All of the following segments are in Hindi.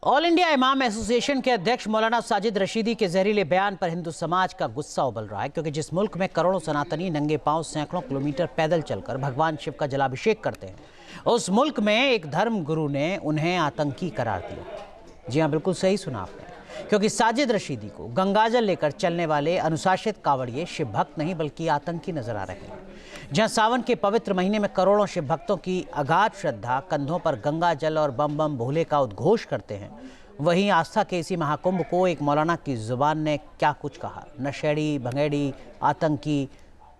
ऑल इंडिया इमाम एसोसिएशन के अध्यक्ष मौलाना साजिद रशीदी के जहरीले बयान पर हिंदू समाज का गुस्सा उबल रहा है, क्योंकि जिस मुल्क में करोड़ों सनातनी नंगे पांव सैकड़ों किलोमीटर पैदल चलकर भगवान शिव का जलाभिषेक करते हैं, उस मुल्क में एक धर्म गुरु ने उन्हें आतंकी करार दिया। जी हाँ, बिल्कुल सही सुना आपने, क्योंकि साजिद रशीदी को गंगाजल लेकर चलने वाले अनुशासित कांवड़िए शिव भक्त नहीं बल्कि आतंकी नजर आ रहे हैं। जहां सावन के पवित्र महीने में करोड़ों शिव भक्तों की अगाध श्रद्धा कंधों पर गंगा जल और बम बम भोले का उद्घोष करते हैं, वहीं आस्था के इसी महाकुंभ को एक मौलाना की जुबान ने क्या कुछ कहा, नशेड़ी भंगेड़ी आतंकी,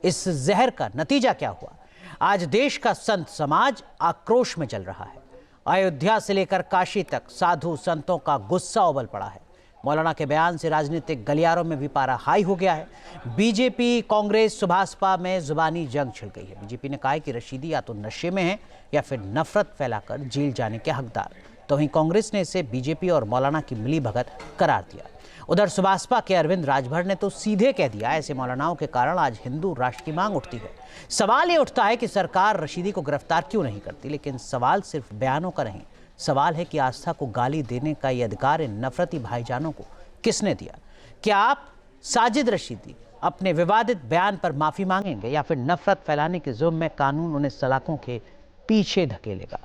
इस जहर का नतीजा क्या हुआ? आज देश का संत समाज आक्रोश में चल रहा है। अयोध्या से लेकर काशी तक साधु संतों का गुस्सा उबल पड़ा है। मौलाना के बयान से राजनीतिक गलियारों में भी पारा हाई हो गया है। बीजेपी कांग्रेस सुभाषपा में जुबानी जंग छिड़ गई है। बीजेपी ने कहा है कि रशीदी या तो नशे में है या फिर नफरत फैलाकर जेल जाने के हकदार, तो वहीं कांग्रेस ने इसे बीजेपी और मौलाना की मिलीभगत करार दिया। उधर सुभाषपा के अरविंद राजभर ने तो सीधे कह दिया, ऐसे मौलानाओं के कारण आज हिंदू राष्ट्र की मांग उठती है। सवाल ये उठता है कि सरकार रशीदी को गिरफ्तार क्यों नहीं करती, लेकिन सवाल सिर्फ बयानों का नहीं, सवाल है कि आस्था को गाली देने का ये अधिकार इन नफरती भाईजानों को किसने दिया? क्या आप साजिद रशीदी अपने विवादित बयान पर माफी मांगेंगे या फिर नफरत फैलाने के जुर्म में कानून उन्हें सलाखों के पीछे धकेलेगा?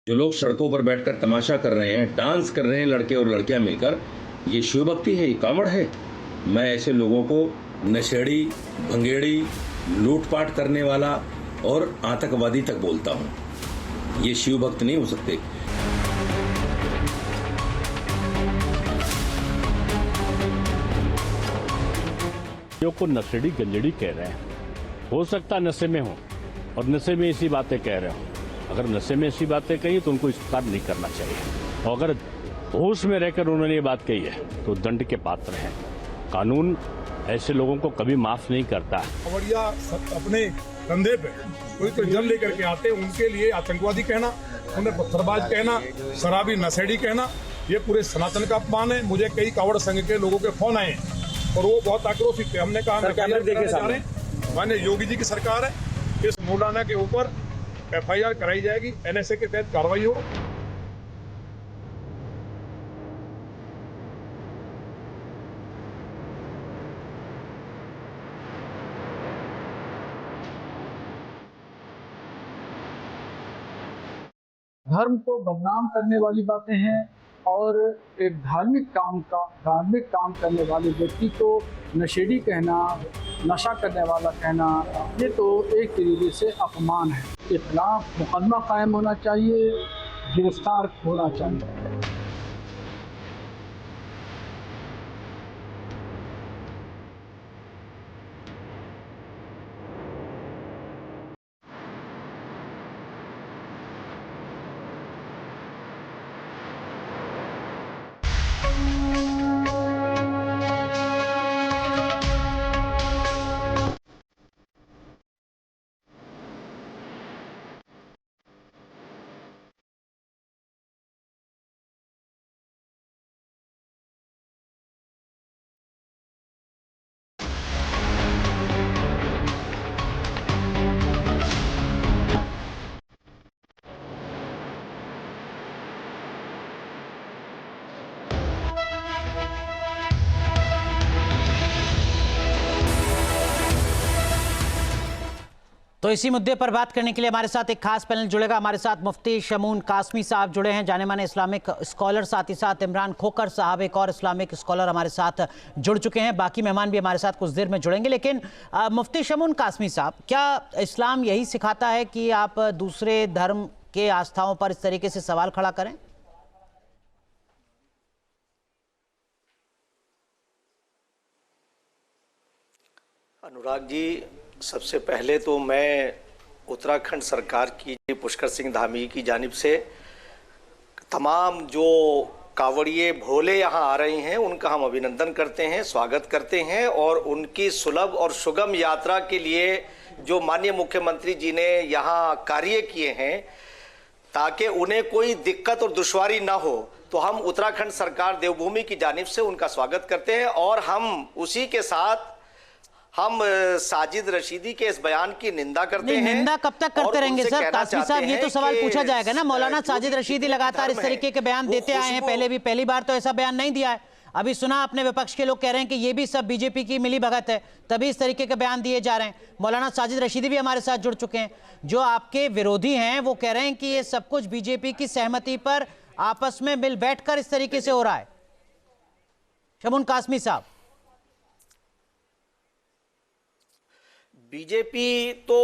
जो लोग सड़कों पर बैठकर तमाशा कर रहे हैं, डांस कर रहे हैं लड़के और लड़कियां मिलकर, ये शिव भक्ति है, ये कांवड़ है? मैं ऐसे लोगों को नशेड़ी भंगेड़ी लूटपाट करने वाला और आतंकवादी तक बोलता हूं। ये शिव भक्त नहीं हो सकते। जो को नशेड़ी गंजेड़ी कह रहे हैं, हो सकता नशे में हो और नशे में ऐसी बातें कह रहे हो। अगर नशे में ऐसी बातें कही तो उनको इस्तेमाल नहीं करना चाहिए, और अगर होश में रहकर उन्होंने ये बात कही है तो दंड के पात्र हैं। कानून ऐसे लोगों को कभी माफ नहीं करता। कांवड़िया अपने कंधे पे कोई तो जल लेकर के आते, उनके लिए आतंकवादी कहना, उन्हें पत्थरबाज कहना, शराबी नशेड़ी कहना, ये पूरे सनातन का अपमान है। मुझे कई कांवड़ संघ के लोगों के फोन आए और वो बहुत आक्रोशित थे। हमने कहा माननीय योगी जी की सरकार है, इस मौलाना के ऊपर FIR कराई जाएगी, NSA के तहत कार्रवाई हो। धर्म को बदनाम करने वाली बातें हैं, और एक धार्मिक काम करने वाले व्यक्ति को नशेड़ी कहना, नशा करने वाला कहना, ये तो एक तरीके से अपमान है। के खिलाफ मुकदमा कायम होना चाहिए, गिरफ्तार होना चाहिए। तो इसी मुद्दे पर बात करने के लिए हमारे साथ एक खास पैनल जुड़ेगा। हमारे साथ मुफ्ती शमून कासमी साहब जुड़े हैं, जाने माने इस्लामिक स्कॉलर, साथ ही साथ इमरान खोकर साहब, एक और इस्लामिक स्कॉलर हमारे साथ जुड़ चुके हैं। बाकी मेहमान भी हमारे साथ कुछ देर में जुड़ेंगे। लेकिन मुफ्ती शमून कासमी साहब, क्या इस्लाम यही सिखाता है कि आप दूसरे धर्म के आस्थाओं पर इस तरीके से सवाल खड़ा करें? अनुराग जी, सबसे पहले तो मैं उत्तराखंड सरकार की पुष्कर सिंह धामी की जानिब से तमाम जो कांवड़िए भोले यहाँ आ रहे हैं उनका हम अभिनंदन करते हैं, स्वागत करते हैं, और उनकी सुलभ और सुगम यात्रा के लिए जो माननीय मुख्यमंत्री जी ने यहाँ कार्य किए हैं ताकि उन्हें कोई दिक्कत और दुश्वारी ना हो, तो हम उत्तराखंड सरकार देवभूमि की जानिब से उनका स्वागत करते हैं। और हम उसी के साथ हम साजिद रशीदी के इस बयान की निंदा करते नहीं, हैं। निंदा कब तक करते और रहेंगे उनसे सर? कहना कासमी साहब, चाहते ये तो हैं सवाल कि पूछा जाएगा ना। मौलाना जो साजिद भी रशीदी धर्म लगातार इस है, तरीके के बयान वो देते आए हैं, पहले भी, पहली बार तो ऐसा बयान नहीं दिया है। अभी सुना आपने विपक्ष के लोग कह रहे हैं कि ये भी सब बीजेपी की मिली भगत है, तभी इस तरीके के बयान दिए जा रहे हैं। मौलाना साजिद रशीदी भी हमारे साथ जुड़ चुके हैं। जो आपके विरोधी हैं वो कह रहे हैं कि ये सब कुछ बीजेपी की सहमति पर आपस में मिल बैठकर इस तरीके से हो रहा है। शमून कासमी साहब, बीजेपी तो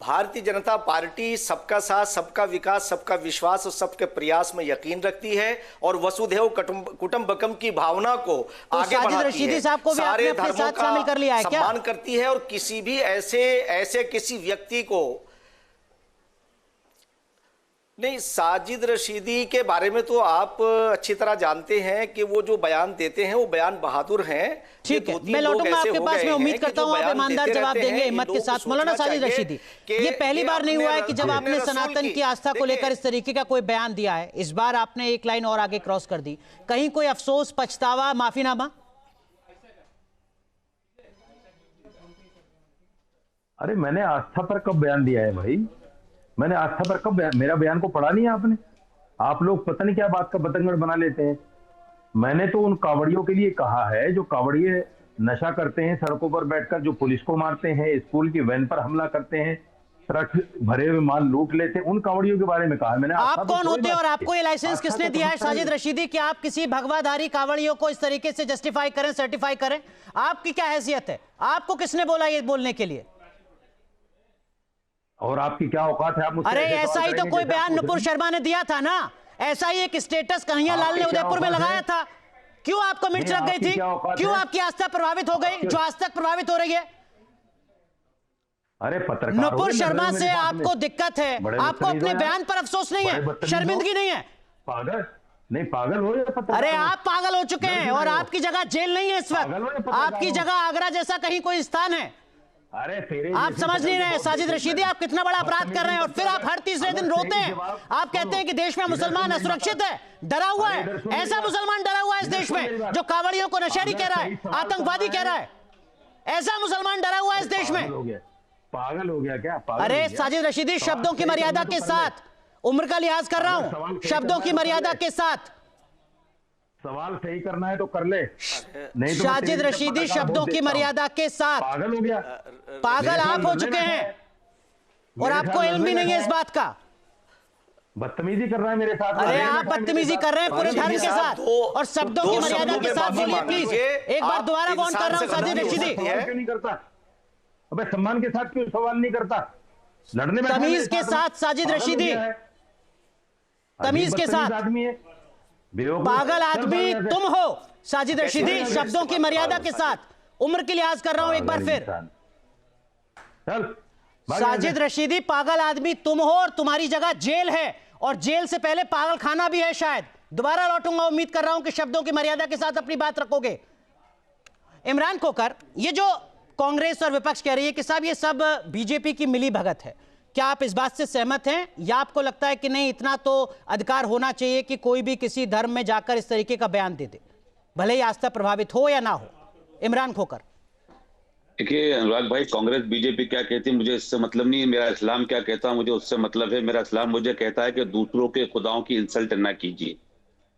भारतीय जनता पार्टी सबका साथ, सबका विकास, सबका विश्वास और सबके प्रयास में यकीन रखती है और वसुधैव कुटुंबकम की भावना को आगे साजिद बढ़ाती रशीदी है। साहब को भी सारे आपने अपने धर्मों साथ शामिल कर लिया है का क्या? सम्मान करती है और किसी भी ऐसे किसी व्यक्ति को नहीं। साजिद रशीदी के बारे में तो आप अच्छी तरह जानते हैं कि वो जो बयान देते हैं वो बयान बहादुर हैं। ठीक है, मैं लौटूंगा आपके पास में। उम्मीद करता हूं आप ईमानदार जवाब देंगे हिम्मत के साथ। मौलाना साजिद रशीदी, ये पहली बार नहीं हुआ है कि जब आपने सनातन की आस्था को लेकर इस तरीके का कोई बयान दिया है। इस बार आपने एक लाइन और आगे क्रॉस कर दी। कहीं कोई अफसोस, पछतावा, माफीनामा? अरे मैंने आस्था पर कब बयान दिया है भाई? मैंने आस्था पर कब मेरा बयान को पढ़ा नहीं है आपने? आप लोग पता नहीं क्या बात का बतंगड़ बना लेते हैं। मैंने तो उन कावड़ियों के लिए कहा है जो कावड़िए नशा करते हैं, सड़कों पर बैठकर जो पुलिस को मारते हैं, स्कूल की वैन पर हमला करते हैं, ट्रक भरे हुए माल लूट लेते हैं, उन कावड़ियों के बारे में कहा है मैंने। आप कौन होते हैं और आपको ये लाइसेंस किसने दिया है साजिद रशीदी कि आप किसी भगवाधारी कावड़ियों को इस तरीके से जस्टिफाई करें, सर्टिफाई करें? आपकी क्या हैसियत है? आपको किसने बोला ये बोलने के लिए? और आपकी क्या औकात है? आप मुझसे अरे ऐसे ऐसा सवाल ही तो करेंगे कोई जैसे बयान आप नुपुर शर्मा ने दिया था ना। ऐसा ही एक स्टेटस कन्हैया लाल ने आपकी क्या उदयपुर में औकात लगाया है? था। क्यों आपको मिर्च नहीं, लग गई आपकी थी? क्या औकात क्यों है? आपकी आस्था प्रभावित हो गई जो आज तक प्रभावित हो रही है? अरे पत्रकार नुपुर शर्मा से आपको दिक्कत है, आपको अपने बयान पर अफसोस नहीं है, शर्मिंदगी नहीं है। पागल नहीं, पागल हो या पत्रकार? अरे आप पागल हो चुके हैं और आपकी जगह जेल नहीं है इस वक्त। आपकी जगह आगरा जैसा कहीं कोई स्थान है। अरे तेरे आप समझ नहीं रहे साजिद रशीदी, आप कितना बड़ा अपराध कर रहे हैं और फिर आप हर तीसरे दिन रोते हैं। आप कहते हैं कि देश में मुसलमान असुरक्षित है, डरा हुआ है। ऐसा मुसलमान डरा हुआ है इस देश में जो कावड़ियों को नशेड़ी कह रहा है, आतंकवादी कह रहा है। ऐसा मुसलमान डरा हुआ है इस देश में। पागल हो गया क्या? अरे साजिद रशीदी, शब्दों की मर्यादा के साथ, उम्र का लिहाज कर रहा हूं, शब्दों की मर्यादा के साथ। सवाल सही करना है तो कर ले, नहीं तो साजिद रशीदी, शब्दों की मर्यादा के साथ। पागल हो गया? पागल आप हो चुके हैं और आपको इल्म भी नहीं है इस बात का। बदतमीजी कर रहा है मेरे साथ। अरे आप बदतमीजी कर रहे हैं पूरे धर्म के साथ और शब्दों की मर्यादा के साथ। बोलिए प्लीज, एक बार दोबारा वार्न कर रहा हूं साजिद रशीदी। क्यों नहीं करता? अबे सम्मान के साथ क्यों सवाल नहीं करता? लड़ने में तमीज के साथ साजिद रशीदी, तमीज के साथ। आदमी है, पागल आदमी तुम हो साजिद रशीदी, शब्दों की मर्यादा के साथ। उम्र की लिहाज कर रहा हूं एक बार फिर। साजिद रशीदी, पागल आदमी तुम हो और तुम्हारी जगह जेल है और जेल से पहले पागल खाना भी है शायद। दोबारा लौटूंगा, उम्मीद कर रहा हूं कि शब्दों की मर्यादा के साथ अपनी बात रखोगे। इमरान खोकर, ये जो कांग्रेस और विपक्ष कह रही है कि साहब ये सब बीजेपी की मिली भगत है, क्या आप इस बात से सहमत हैं या आपको लगता है कि नहीं, इतना तो अधिकार होना चाहिए कि कोई भी किसी धर्म में जाकर इस तरीके का बयान दे दे, भले ही आस्था प्रभावित हो या ना हो? इमरान खोकर। देखिए अनुराग भाई, कांग्रेस बीजेपी क्या कहती है मुझे इससे मतलब नहीं है। मेरा इस्लाम क्या कहता है मुझे उससे मतलब है। मेरा इस्लाम मुझे कहता है कि दूसरों के खुदाओं की इंसल्ट ना कीजिए।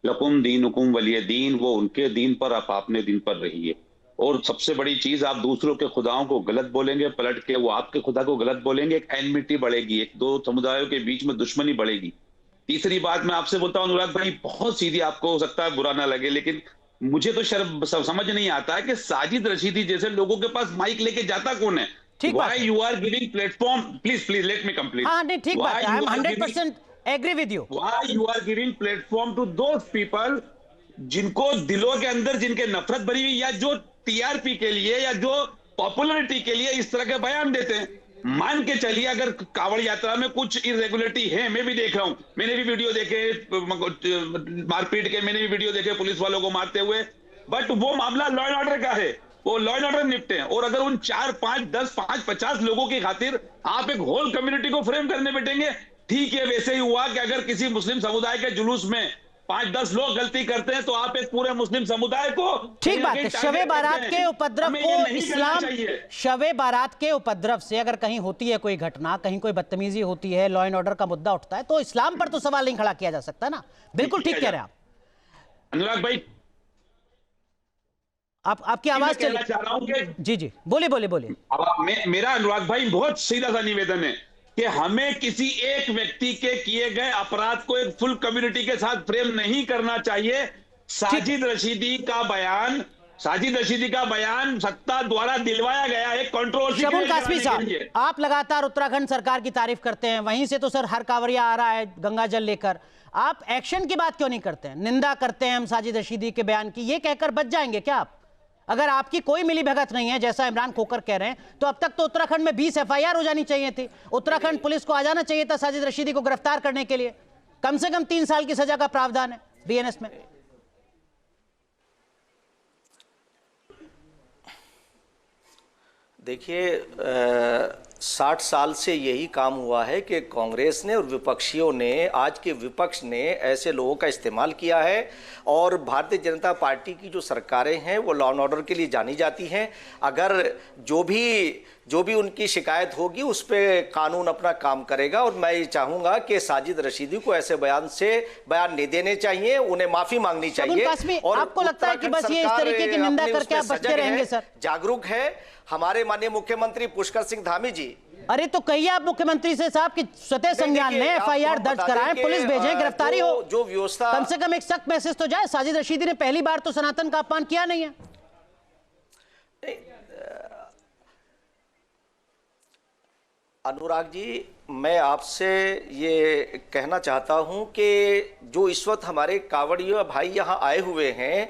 लकुम दीनुकुम वलिय दीन, वो उनके दीन पर, आप अपने दीन पर रहिए। और सबसे बड़ी चीज, आप दूसरों के खुदाओं को गलत बोलेंगे पलट के, वो आपके खुदा को गलत बोलेंगे, एक एनमिटी बढ़ेगी, एक दो समुदायों के बीच में दुश्मनी बढ़ेगी। तीसरी बात मैं आपसे बोलता हूँ अनुराग भाई, बहुत सीधी, आपको हो सकता है बुरा ना लगे, लेकिन मुझे तो शर्म समझ नहीं आता है कि साजिद रशीदी जैसे लोगों के पास माइक लेके जाता कौन है? Why you are giving platform? Please let me complete. हाँ नहीं, ठीक बात है, I am 100% agree with you. Why you are giving platform to those people जिनको दिलों के अंदर जिनके नफरत भरी हुई, या जो टीआरपी के लिए या जो पॉपुलरिटी के लिए इस तरह के बयान देते हैं? मान के चलिए अगर कांवड़ यात्रा में कुछ इरेगुलरिटी है, मैं भी देख रहा हूं, मैंने भी वीडियो देखे मारपीट के, मैंने भी वीडियो देखे पुलिस वालों को मारते हुए, बट वो मामला लॉ एंड ऑर्डर का है, वो लॉ एंड ऑर्डर निपटे हैं। और अगर उन 4, 5, 10, 5, 50 लोगों की खातिर आप एक होल कम्युनिटी को फ्रेम करने बैठेंगे, ठीक है। वैसे ही हुआ कि अगर किसी मुस्लिम समुदाय के जुलूस में 5-10 लोग गलती करते हैं तो आप एक पूरे मुस्लिम समुदाय को ठीक बात है। शवे बारात के उपद्रव को इस्लाम, शवे बारात के उपद्रव से अगर कहीं होती है कोई घटना, कहीं कोई बदतमीजी होती है, लॉ एंड ऑर्डर का मुद्दा उठता है, तो इस्लाम पर तो सवाल नहीं खड़ा किया जा सकता ना। बिल्कुल ठीक कह रहे हैं आप। अनुराग भाई, आपकी आवाज कहना चाह रहा हूं कि जी बोलिए। अब मेरा अनुराग भाई बहुत सीधा सा निवेदन है कि हमें किसी एक व्यक्ति के किए गए अपराध को एक फुल कम्युनिटी के साथ फ्रेम नहीं करना चाहिए। साजिद रशीदी का बयान सत्ता द्वारा दिलवाया गया है, कंट्रोवर्सी। शगुन कासमी साहब, आप लगातार उत्तराखंड सरकार की तारीफ करते हैं, वहीं से तो सर हर कांवरिया आ रहा है गंगा जल लेकर, आप एक्शन की बात क्यों नहीं करते हैं? निंदा करते हैं हम साजिद रशीदी के बयान की, ये कहकर बच जाएंगे क्या आप? अगर आपकी कोई मिली भगत नहीं है जैसा इमरान खोकर कह रहे हैं, तो अब तक तो उत्तराखंड में 20 FIR हो जानी चाहिए थी। उत्तराखंड पुलिस को आ जाना चाहिए था साजिद रशीदी को गिरफ्तार करने के लिए। कम से कम 3 साल की सजा का प्रावधान है BNS में। देखिए 60 साल से यही काम हुआ है कि कांग्रेस ने और विपक्षियों ने, आज के विपक्ष ने ऐसे लोगों का इस्तेमाल किया है। और भारतीय जनता पार्टी की जो सरकारें हैं वो लॉ एंड ऑर्डर के लिए जानी जाती हैं। अगर जो भी उनकी शिकायत होगी उस पर कानून अपना काम करेगा। और मैं ये चाहूंगा कि साजिद रशीदी को ऐसे बयान नहीं देने चाहिए, उन्हें माफी मांगनी चाहिए। और आपको लगता है कि बस ये इस तरीके की निंदा करके आप बचते रहेंगे सर? जागरूक है हमारे माननीय मुख्यमंत्री पुष्कर सिंह धामी जी। अरे तो कहिए आप मुख्यमंत्री से साहब कि स्वतः संज्ञान में FIR दर्ज कराएं, पुलिस भेजें, गिरफ्तारी हो, जो व्यवस्था, कम से कम एक सख्त मैसेज तो जाए। साजिद रशीदी ने पहली बार तो सनातन का अपमान किया नहीं है। अनुराग जी, मैं आपसे ये कहना चाहता हूं कि जो इस वक्त हमारे कांवड़िया भाई यहां आए हुए हैं,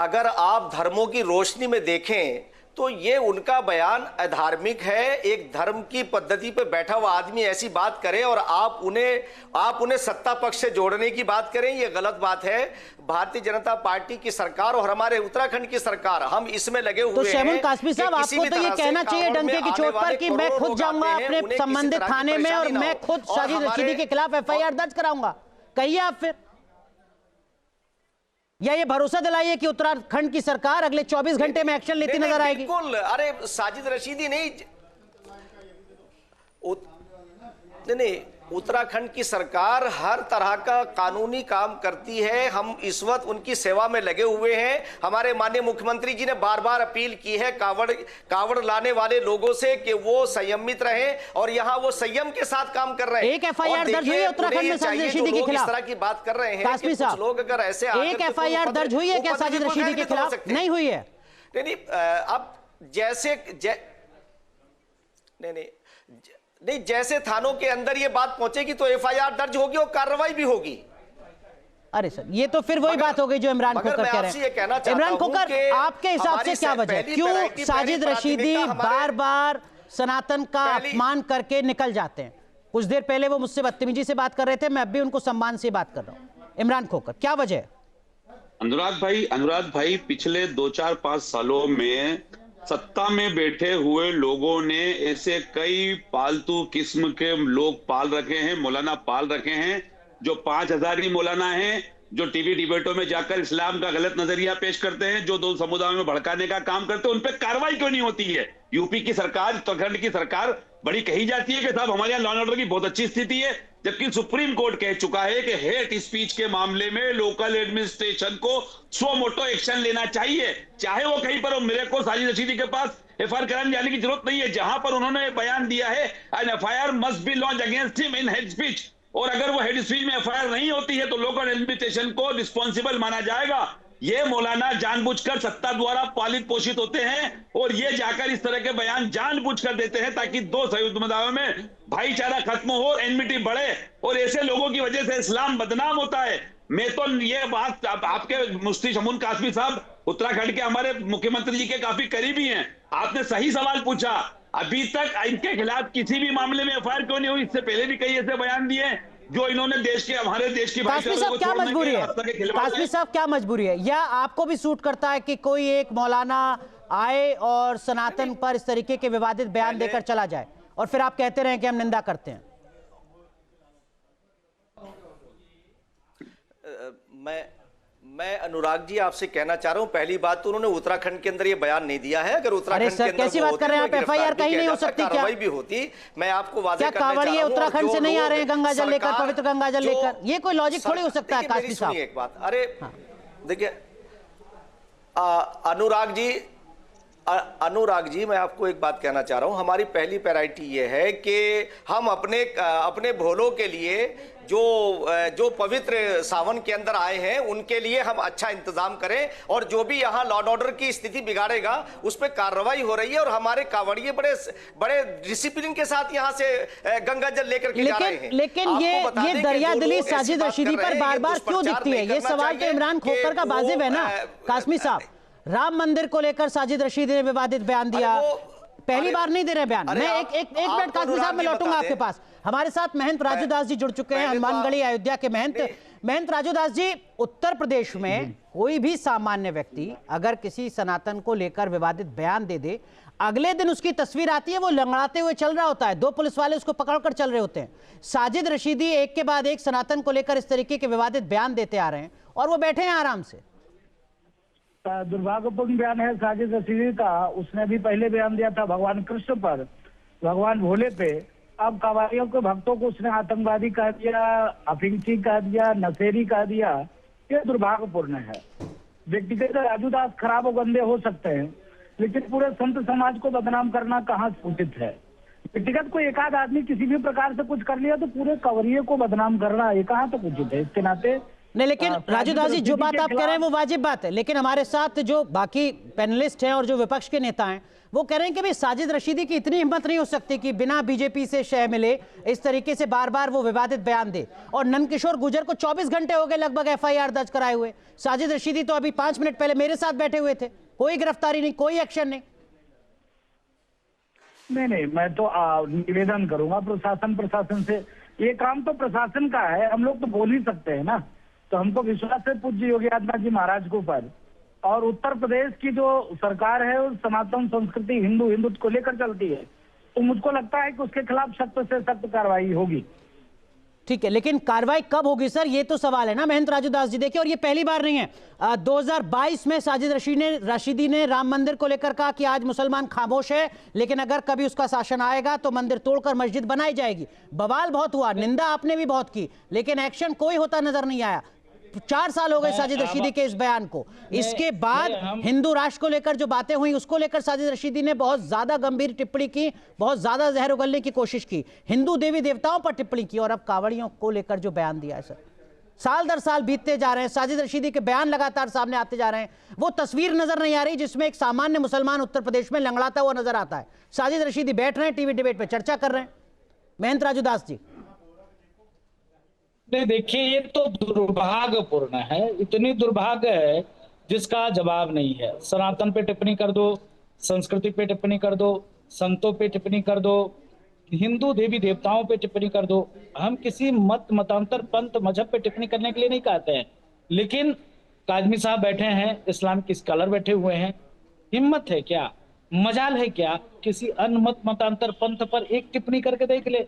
अगर आप धर्मों की रोशनी में देखें तो ये उनका बयान अधार्मिक है। एक धर्म की पद्धति पे बैठा हुआ आदमी ऐसी बात करे और आप उन्हें सत्ता पक्ष से जोड़ने की बात करें, ये गलत बात है। भारतीय जनता पार्टी की सरकार और हमारे उत्तराखंड की सरकार, हम इसमें लगे हुए हैं। तो शहमुन कासमी साहब, आपको तो ये कहना चाहिए डंके की चोट पर कि मैं खुद जाऊंगा अपने संबंधित थाने में और मैं खुद साजिद रशीदी के खिलाफ FIR दर्ज कराऊंगा। कहिए आप फिर, या ये भरोसा दिलाइए कि उत्तराखंड की सरकार अगले 24 घंटे में एक्शन लेती नजर आएगी। बिल्कुल, अरे साजिद रशीदी नहीं, उत्तराखंड की सरकार हर तरह का कानूनी काम करती है। हम इस वक्त उनकी सेवा में लगे हुए हैं। हमारे माननीय मुख्यमंत्री जी ने बार बार अपील की है कावड़ लाने वाले लोगों से कि वो संयमित रहें, और यहाँ वो संयम के साथ काम कर रहे हैं। एक FIR दर्ज हुई है उत्तराखंड में साजिद रशीदी के खिलाफ? इस तरह की बात कर रहे हैं कासमी साहब, लोग अगर ऐसे एक FIR दर्ज हुई है क्या साजिद रशीदी के खिलाफ? नहीं हुई है। नहीं, अब नहीं, जैसे थानों के अंदर ये बात पहुंचेगी तो FIR दर्ज होगी और कार्रवाई भी होगी। अरे सर, ये तो फिर वही बात हो गई जो इमरान खोकर कह रहे हैं। इमरान खोकर, आपके हिसाब से क्या वजह है, क्यों साजिद रशीदी बार बार सनातन का अपमान करके निकल जाते हैं? कुछ देर पहले वो मुझसे बदतमीजी से बात कर रहे थे, मैं अब भी उनको सम्मान से बात कर रहा हूं। इमरान खोकर, क्या वजह है? अनुराग भाई, पिछले 2-4-5 सालों में सत्ता में बैठे हुए लोगों ने ऐसे कई पालतू किस्म के लोग पाल रखे हैं, मौलाना पाल रखे हैं, जो 5000 ही मौलाना हैं, जो टीवी डिबेटों में जाकर इस्लाम का गलत नजरिया पेश करते हैं, जो 2 समुदायों में भड़काने का काम करते हैं। उन पर कार्रवाई क्यों नहीं होती है? यूपी की सरकार, उत्तराखंड की सरकार बड़ी कही जाती है कि साहब हमारे यहाँ लॉ एंड ऑर्डर की बहुत अच्छी स्थिति है, जबकि सुप्रीम कोर्ट कह चुका है कि हेट स्पीच के मामले में लोकल एडमिनिस्ट्रेशन को स्व मोटो एक्शन लेना चाहिए, चाहे वो कहीं पर हो। मेरे को साजिद रशीदी के पास FIR कराने जाने की जरूरत नहीं है। जहां पर उन्होंने बयान दिया है an FIR must be launch against him in hate speech, और अगर वो हेट स्पीच में FIR नहीं होती है तो लोकल एडमिनिस्ट्रेशन को रिस्पॉन्सिबल माना जाएगा। ये मौलाना जानबूझकर सत्ता द्वारा पालित पोषित होते हैं और ये जाकर इस तरह के बयान जानबूझकर देते हैं ताकि 2 समुदायों में भाईचारा खत्म हो, एनमिटी बढ़े, और ऐसे लोगों की वजह से इस्लाम बदनाम होता है। मैं तो ये बात आपके मुफ्ती शमून कासमी साहब उत्तराखंड के हमारे मुख्यमंत्री जी के काफी करीबी हैं, आपने सही सवाल पूछा। अभी तक इनके खिलाफ किसी भी मामले में FIR क्यों नहीं हुई? इससे पहले भी कई ऐसे बयान दिए जो इन्होंने हमारे देश की कासमी साहब, क्या मजबूरी है? कासमी साहब, क्या मजबूरी है? या आपको भी सूट करता है कि कोई एक मौलाना आए और सनातन पर इस तरीके के विवादित बयान देकर चला जाए और फिर आप कहते रहे कि हम निंदा करते हैं? मैं अनुराग जी आपसे कहना चाह रहा हूं, पहली बात तो उन्होंने उत्तराखंड के अंदर ये बयान नहीं दिया है। अगर उत्तराखंड सर, के अंदर कैसी बात कर रहे हैं आप? एफआईआर कहीं नहीं हो सकती क्या? कार्रवाई भी होती। मैं आपको वादे करना चाह रहा हूं, कांवड़िए उत्तराखंड से नहीं आ रहे हैं गंगा जल लेकर, पवित्र गंगा जल लेकर? ये कोई लॉजिक थोड़ी हो सकता है कासमी साहब। एक बात, अरे देखिए अनुराग जी मैं आपको एक बात कहना चाह रहा हूं। हमारी पहली प्रायोरिटी ये है कि हम अपने भोलों के लिए जो पवित्र सावन के अंदर आए हैं उनके लिए हम अच्छा इंतजाम करें, और जो भी यहाँ लॉ एंड ऑर्डर की स्थिति बिगाड़ेगा उस पर कार्रवाई हो रही है। और हमारे कांवड़िए बड़े डिसिप्लिन के साथ यहाँ से गंगा जल लेकर के जा रहे हैं। लेकिन ये दरियादिली साजिद रशीदी पर बार बार क्यों दिखती है? ये सवाल तो इमरान खोखर का वाजिब है ना कासमी साहब। राम मंदिर को लेकर साजिद रशीदी ने विवादित बयान दिया, पहली बार नहीं दे रहे बयान। मैं एक मिनट कासमी साहब, मैं लौटूंगा आपके पास। हमारे साथ महंत राजू दास जी जुड़ चुके हैं, हनुमानगढ़ी अयोध्या के महंत राजू दास जी। उत्तर प्रदेश में कोई भी सामान्य व्यक्ति अगर किसी सनातन को लेकर विवादित बयान दे दे, अगले दिन उसकी तस्वीर आती है, वो लंगड़ाते हुए चल रहा होता है, 2 पुलिस वाले उसको पकड़कर चल रहे होते हैं। साजिद रशीदी एक के बाद एक सनातन को लेकर इस तरीके के विवादित बयान देते आ रहे हैं और वो बैठे हैं आराम से। दुर्भाग्यपूर्ण बयान है साजिद रशीदी का। उसने भी पहले बयान दिया था भगवान कृष्ण पर, भगवान भोले पे। अब कांवड़ियों के भक्तों को उसने आतंकवादी कह दिया, अफिंगची कह दिया, नशेरी कह दिया। ये दुर्भाग्यपूर्ण है। व्यक्तिगत राजू दास खराब और गंदे हो सकते हैं, लेकिन पूरे संत समाज को बदनाम करना कहाँ उचित है? व्यक्तिगत कोई एक आध आदमी किसी भी प्रकार से कुछ कर लिया तो पूरे कांवड़िए को बदनाम करना ये कहाँ तक उचित है? इसके नाते नहीं, लेकिन राजू दास जी जो बात आप कह रहे हैं वो वाजिब बात है, लेकिन हमारे साथ जो बाकी पैनलिस्ट हैं और जो विपक्ष के नेता हैं वो कह रहे हैं कि भाई साजिद रशीदी की इतनी हिम्मत नहीं हो सकती कि बिना बीजेपी से शय मिले इस तरीके से बार बार वो विवादित बयान दे। और नंदकिशोर गुर्जर को 24 घंटे हो गए लगभग एफआईआर दर्ज कराए हुए। साजिद रशीदी तो अभी 5 मिनट पहले मेरे साथ बैठे हुए थे, कोई गिरफ्तारी नहीं, कोई एक्शन नहीं। नहीं, मैं तो निवेदन करूंगा प्रशासन से। ये काम तो प्रशासन का है, हम लोग तो बोल ही सकते हैं ना। तो हमको विश्वास है पूज्य योगी आदित्यनाथ जी महाराज के ऊपर। और उत्तर प्रदेश की जो सरकार है वो सनातन संस्कृति हिंदुत्व को लेकर चलती है, तो मुझको लगता है कि उसके खिलाफ सख्त से सख्त कार्रवाई होगी। ठीक है, लेकिन कार्रवाई कब होगी सर, ये तो सवाल है ना महंत राजू दास जी। देखिए, और ये पहली बार नहीं है। 2022 में साजिद रशीदी ने राम मंदिर को लेकर कहा कि आज मुसलमान खामोश है, लेकिन अगर कभी उसका शासन आएगा तो मंदिर तोड़कर मस्जिद बनाई जाएगी। बवाल बहुत हुआ, निंदा आपने भी बहुत की, लेकिन एक्शन कोई होता नजर नहीं आया। 4 साल हो गए साजिद रशीदी के इस बयान को। इसके बाद हिंदू राष्ट्र को लेकर जो बातें हुई उसको लेकर साजिद रशीदी ने बहुत ज्यादा गंभीर टिप्पणी की, बहुत ज्यादा जहर उगलने की कोशिश की, हिंदू देवी देवताओं पर टिप्पणी की, और अब कांवड़ियों को लेकर जो बयान दिया है सर, साल दर साल बीतते जा रहे हैं, साजिद रशीदी के बयान लगातार सामने आते जा रहे हैं। वो तस्वीर नजर नहीं आ रही जिसमें एक सामान्य मुसलमान उत्तर प्रदेश में लंगड़ाता हुआ नजर आता है। साजिद रशीदी बैठ रहे हैं, टीवी डिबेट पे चर्चा कर रहे हैं। महंत राजू दास जी, नहीं देखिए, ये तो दुर्भाग्यपूर्ण है, इतनी दुर्भाग्य है जिसका जवाब नहीं है। सनातन पे टिप्पणी कर दो, संस्कृति पे टिप्पणी कर दो, संतों पे टिप्पणी कर दो, हिंदू देवी देवताओं पे टिप्पणी कर दो। हम किसी मतांतर पंथ मजहब पे टिप्पणी करने के लिए नहीं कहते हैं, लेकिन काजमी साहब बैठे हैं, इस्लाम के स्कॉलर बैठे हुए हैं, हिम्मत है क्या, मजाल है क्या किसी अन्य मतांतर पंथ पर एक टिप्पणी करके देख ले।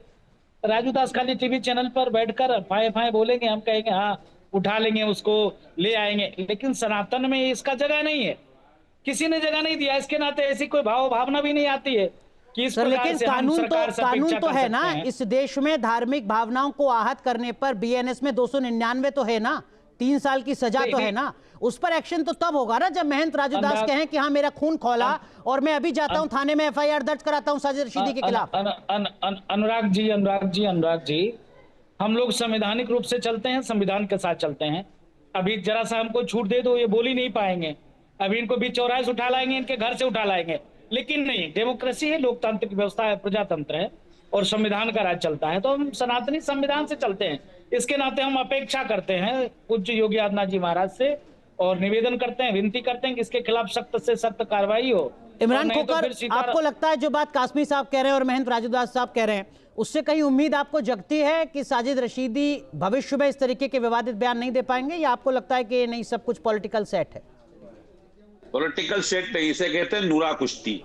राजू दास खाली टीवी चैनल पर बैठकर फाए बोलेंगे, हम कहेंगे हाँ उठा लेंगे उसको, ले आएंगे, लेकिन सनातन में इसका जगह नहीं है, किसी ने जगह नहीं दिया। इसके नाते ऐसी कोई भावना भी नहीं आती है कि इस प्रकार लेकिन से कानून तो है ना इस देश में। धार्मिक भावनाओं को आहत करने पर बीएनएस में 299 तो है ना, 3 साल की सजा तो है ना। उस पर एक्शन तो तब होगा ना जब महंत राजू दास कहें कि हाँ मेरा खून खौला और मैं अभी जाता हूं थाने में एफआईआर दर्ज कराता हूं साजिद रशीदी के खिलाफ। अनुराग जी, हम लोग संवैधानिक रूप से चलते हैं, संविधान के साथ चलते हैं। अभी जरा सा हमको छूट दे दो, ये बोल ही नहीं पाएंगे। अभी इनको बीच चौराहे से उठा लाएंगे, इनके घर से उठा लाएंगे, लेकिन नहीं, डेमोक्रेसी है, लोकतांत्रिक व्यवस्था है, प्रजातंत्र है और संविधान का राज चलता है, तो हम सनातनी संविधान से चलते हैं। इसके नाते हम अपेक्षा करते हैं पूज्य योगी आदित्यनाथ जी महाराज से और निवेदन करते हैं, विनती करते हैं कि इसके खिलाफ सख्त से सख्त कार्रवाई हो। इमरान खोखर, आपको लगता है जो बात कासमी साहब कह रहे हैं और महंत राजू दास साहब कह रहे हैं, उससे कहीं उम्मीद आपको जगती है कि साजिद रशीदी भविष्य में इस तरीके के विवादित बयान नहीं दे पाएंगे, या आपको लगता है कि नहीं सब कुछ पॉलिटिकल सेट है? पॉलिटिकल सेट नहीं, इसे कहते हैं नूरा कुश्ती।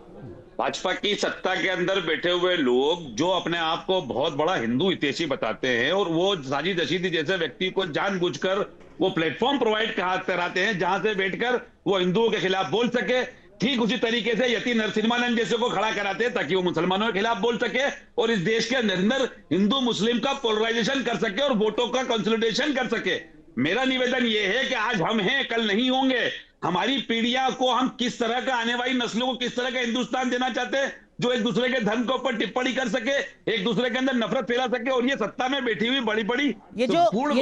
भाजपा की सत्ता के अंदर बैठे हुए लोग जो अपने आप को बहुत बड़ा हिंदू हितैषी बताते हैं और वो साजिद रशीदी जैसे व्यक्ति को जानबूझकर वो प्लेटफॉर्म प्रोवाइड कराते हैं जहां से बैठकर वो हिंदुओं के खिलाफ बोल सके, ठीक उसी तरीके से यति नरसिम्हानंद जैसे को खड़ा कराते हैं ताकि वो मुसलमानों के खिलाफ बोल सके और इस देश के अंदर हिंदू मुस्लिम का पोलराइजेशन कर सके और वोटों का कंसोलिडेशन कर सके। मेरा निवेदन ये है कि आज हम हैं, कल नहीं होंगे। हमारी पीढ़ियां को हम किस तरह का, आने वाली नस्लों को किस तरह का हिंदुस्तान देना चाहते हैं जो एक दूसरे के धर्म के ऊपर टिप्पणी कर सके, एक दूसरे के अंदर नफरत फैला सके। और ये सत्ता में बैठी हुई बड़ी बड़ी ये जो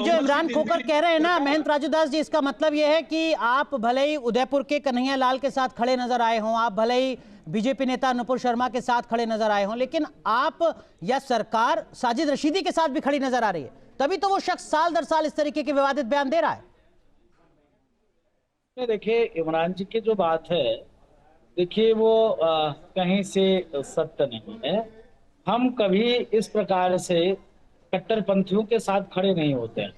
इमरान खोकर कह रहे हैं ना महंत राजूदास जी, इसका मतलब ये है कि आप भले ही उदयपुर के कन्हैया लाल के साथ खड़े नजर आए हों, आप भले ही बीजेपी नेता नुपुर शर्मा के साथ खड़े नजर आए हों, लेकिन आप या सरकार साजिद रशीदी के साथ भी खड़ी नजर आ रही है, तभी तो वो शख्स साल दर साल इस तरीके के विवादित बयान दे रहा है। देखिए इमरान जी की जो बात है, देखिए वो कहीं से सत्य नहीं है। हम कभी इस प्रकार से कट्टरपंथियों के साथ खड़े नहीं होते हैं।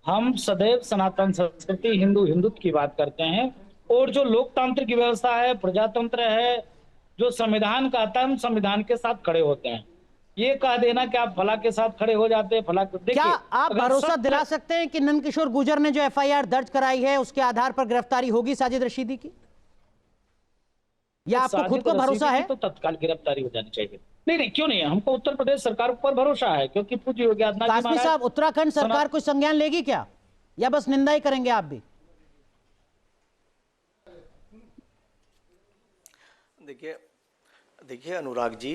हम सदैव सनातन संस्कृति, हिंदुत्व की बात करते हैं और जो लोकतांत्रिक व्यवस्था है, प्रजातंत्र है, जो संविधान कहता है, हम संविधान के साथ खड़े होते हैं। ये कह देना कि आप फला के साथ खड़े हो जाते हैं, फला, क्या आप भरोसा दिला सकते हैं कि नंदकिशोर गुर्जर ने जो एफआईआर दर्ज कराई है उसके आधार पर गिरफ्तारी होगी साजिद रशीदी की, या आपको खुद को भरोसा है? तो तत्काल गिरफ्तारी हो जानी चाहिए। नहीं, क्यों नहीं है? हमको उत्तर प्रदेश सरकार पर भरोसा है, क्योंकि पूज्य योगी आदित्यनाथ जी कासमी साहब, उत्तराखंड सरकार कोई संज्ञान लेगी क्या, या बस निंदा ही करेंगे आप भी? देखिए अनुराग जी,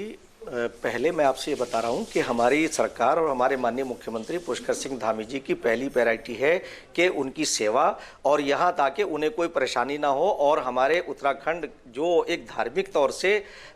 पहले मैं आपसे ये बता रहा हूँ कि हमारी सरकार और हमारे माननीय मुख्यमंत्री पुष्कर सिंह धामी जी की पहली प्रायोरिटी है कि उनकी सेवा, और यहाँ ताकि उन्हें कोई परेशानी ना हो। और हमारे उत्तराखंड जो एक धार्मिक तौर से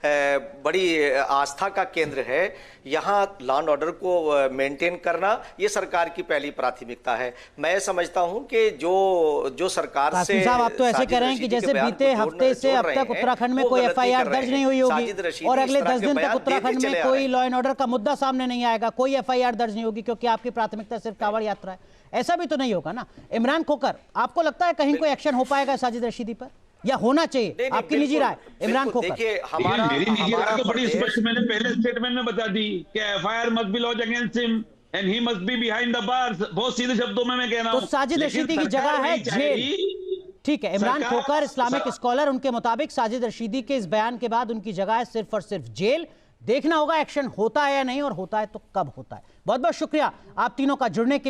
बड़ी आस्था का केंद्र है, यहाँ लॉ एंड ऑर्डर को मेंटेन करना ये सरकार की पहली प्राथमिकता है। मैं समझता हूँ कि जो सरकार से साहब, आप तो ऐसे कह रहे हैं कि जैसे बीते हफ्ते से अब तक उत्तराखंड में कोई एफआईआर दर्ज नहीं हुई होगी और अगले 10 दिन तक उत्तराखंड में कोई लॉ एंड ऑर्डर का मुद्दा सामने नहीं आएगा, कोई एफआईआर दर्ज नहीं होगी क्योंकि आपकी प्राथमिकता सिर्फ कांवड़ यात्रा है। ऐसा भी तो नहीं होगा ना। इमरान खोकर, आपको लगता है कहीं कोई एक्शन हो पाएगा साजिद रशीदी पर, या होना चाहिए? आपकी निजी राय इमरान खोकर। देखिए मेरी निजी राय तो बड़ी स्पष्ट मैंने पहले स्टेटमेंट में बता दी कि FIR must be launched against him and he must be behind the bars. बहुत सीधे शब्दों में मैं कह रहा हूं। तो साजिद रशीदी की जगह है जेल। ठीक है, इमरान खोकर इस्लामिक स्कॉलर, उनके मुताबिक साजिद रशीदी के इस बयान के बाद उनकी जगह है सिर्फ और सिर्फ जेल। देखना होगा एक्शन होता है या नहीं, और होता है तो कब होता है। बहुत बहुत शुक्रिया आप तीनों का जुड़ने के लिए।